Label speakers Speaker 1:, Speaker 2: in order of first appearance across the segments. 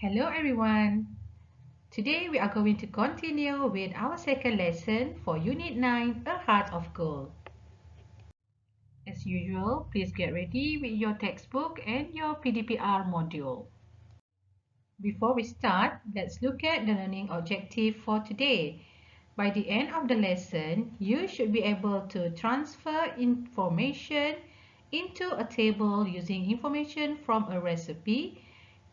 Speaker 1: Hello everyone. Today we are going to continue with our second lesson for Unit 9, A Heart of Gold. As usual, please get ready with your textbook and your PDPR module. Before we start, let's look at the learning objective for today. By the end of the lesson, you should be able to transfer information into a table using information from a recipe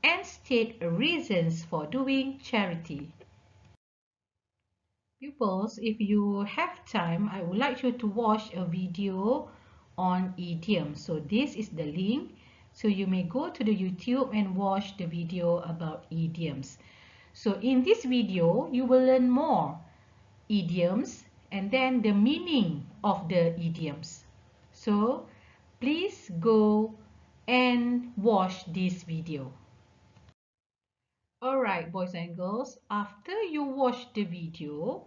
Speaker 1: and state reasons for doing charity. Pupils, if you have time, I would like you to watch a video on idioms. So this is the link. So you may go to the YouTube and watch the video about idioms. So in this video, you will learn more idioms and then the meaning of the idioms. So please go and watch this video. Alright, boys and girls, after you watch the video,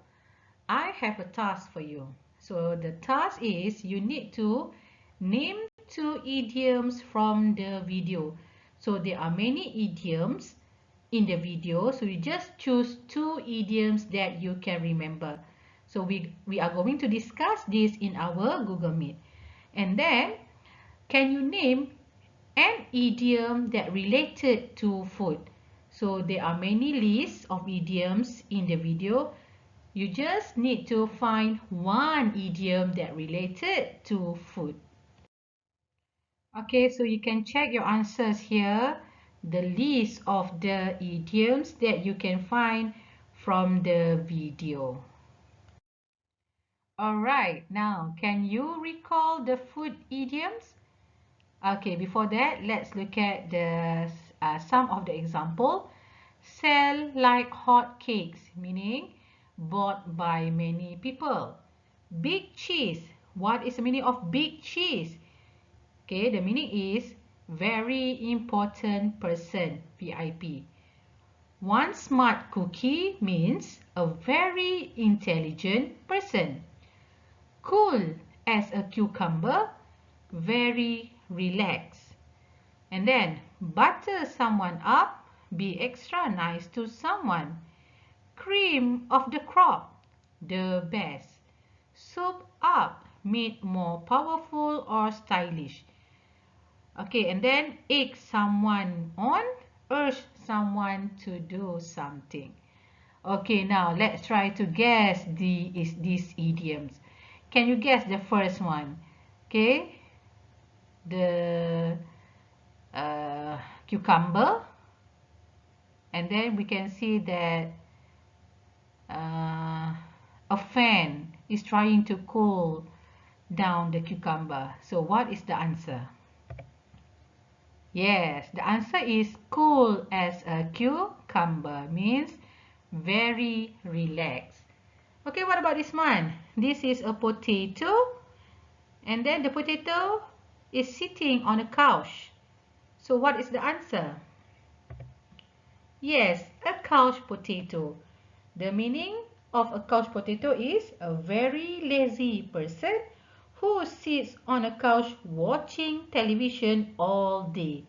Speaker 1: I have a task for you. So the task is you need to name 2 idioms from the video. So there are many idioms in the video. So you just choose 2 idioms that you can remember. So we are going to discuss this in our Google Meet. And then can you name an idiom that related to food? So there are many lists of idioms in the video. You just need to find one idiom that related to food. Okay, so you can check your answers here. The list of the idioms that you can find from the video. Alright, now can you recall the food idioms? Okay, before that, let's look at the some of the example. Sell like hot cakes, meaning bought by many people. Big cheese. What is the meaning of big cheese? Okay, the meaning is very important person, VIP. One smart cookie means a very intelligent person. Cool as a cucumber, very relaxed. And then butter someone up, be extra nice to someone. Cream of the crop, the best. Soup up, made more powerful or stylish. Okay, and then egg someone on, urge someone to do something. Okay, now let's try to guess these idioms. Can you guess the first one? Okay, the cucumber, and then we can see that a fan is trying to cool down the cucumber. So what is the answer? Yes, the answer is cool as a cucumber, means very relaxed. Okay, what about this one? This is a potato, and then the potato is sitting on a couch. So what is the answer? Yes, a couch potato. The meaning of a couch potato is a very lazy person who sits on a couch watching television all day.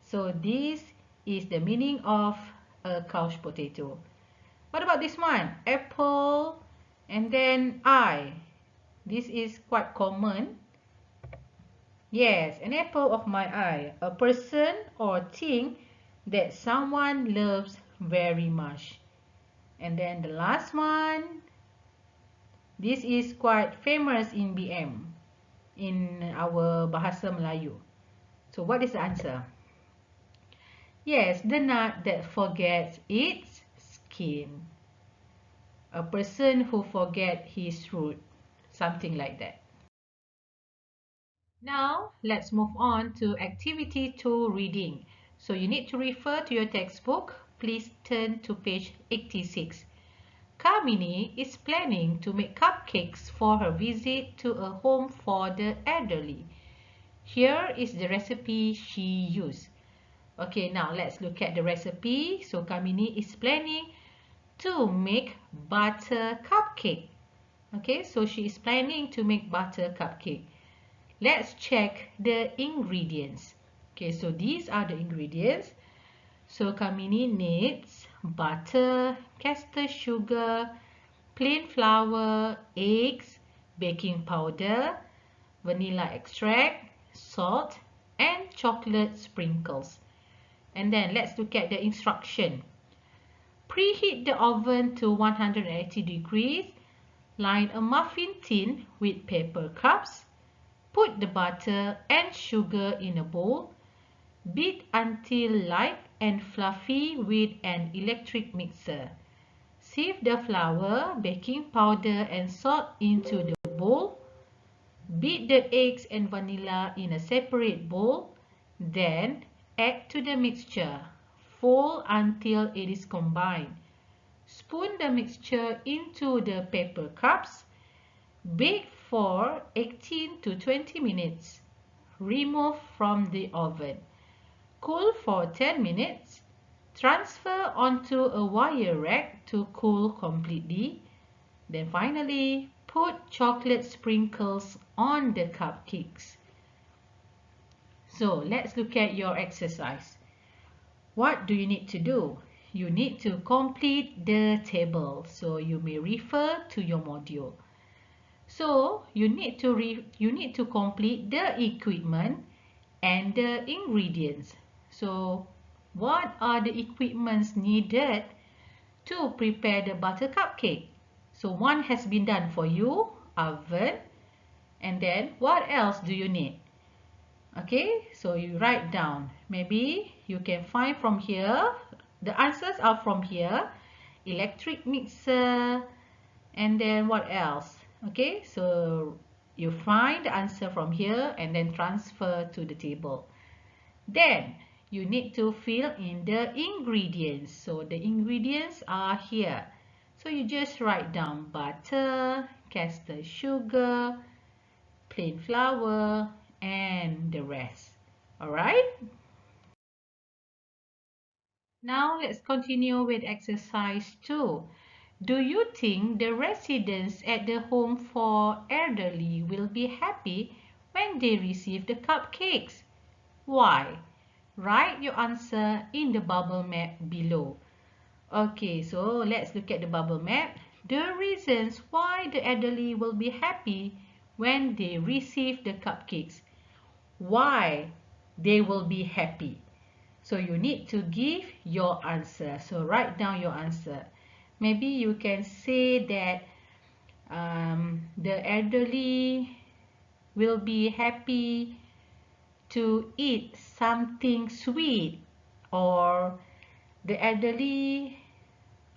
Speaker 1: So this is the meaning of a couch potato. What about this one? Apple and then eye. This is quite common. Yes, an apple of my eye. A person or thing that someone loves very much. And then the last one. This is quite famous in BM, in our Bahasa Melayu. So what is the answer? Yes, the nut that forgets its skin. A person who forgets his root. Something like that. Now, let's move on to activity 2 reading. So you need to refer to your textbook. Please turn to page 86. Kamini is planning to make cupcakes for her visit to a home for the elderly. Here is the recipe she used. Okay, now let's look at the recipe. So Kamini is planning to make butter cupcake. Okay, so she is planning to make butter cupcake. Let's check the ingredients. Okay, so these are the ingredients. So Kamini needs butter, caster sugar, plain flour, eggs, baking powder, vanilla extract, salt, and chocolate sprinkles. And then let's look at the instruction. Preheat the oven to 180 degrees. Line a muffin tin with paper cups. Put the butter and sugar in a bowl. Beat until light and fluffy with an electric mixer. Sieve the flour, baking powder and salt into the bowl. Beat the eggs and vanilla in a separate bowl. Then add to the mixture. Fold until it is combined. Spoon the mixture into the paper cups. Bake for 18 to 20 minutes. Remove from the oven. Cool for 10 minutes. Transfer onto a wire rack to cool completely. Then finally, put chocolate sprinkles on the cupcakes. So let's look at your exercise. What do you need to do? You need to complete the table. So you may refer to your module. So you need to complete the equipment and the ingredients. So what are the equipments needed to prepare the butter cupcake? So one has been done for you, oven, and then what else do you need? Okay, so you write down. Maybe you can find from here. The answers are from here. Electric mixer, and then what else? Okay, so you find the answer from here and then transfer to the table. Then you need to fill in the ingredients. So the ingredients are here. So you just write down butter, caster sugar, plain flour, and the rest. Alright? Now let's continue with exercise 2. Do you think the residents at the home for elderly will be happy when they receive the cupcakes? Why? Write your answer in the bubble map below. Okay, so let's look at the bubble map. The reasons why the elderly will be happy when they receive the cupcakes. Why they will be happy. So you need to give your answer. So write down your answer. Maybe you can say that the elderly will be happy to eat something sweet, or the elderly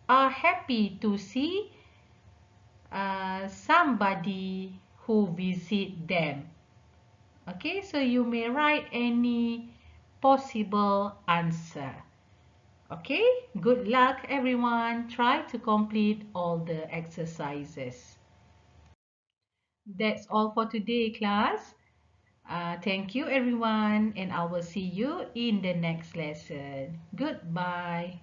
Speaker 1: are happy to see somebody who visit them. Okay, so you may write any possible answer. Okay, good luck everyone. Try to complete all the exercises. That's all for today, class. Thank you everyone, and I will see you in the next lesson. Goodbye.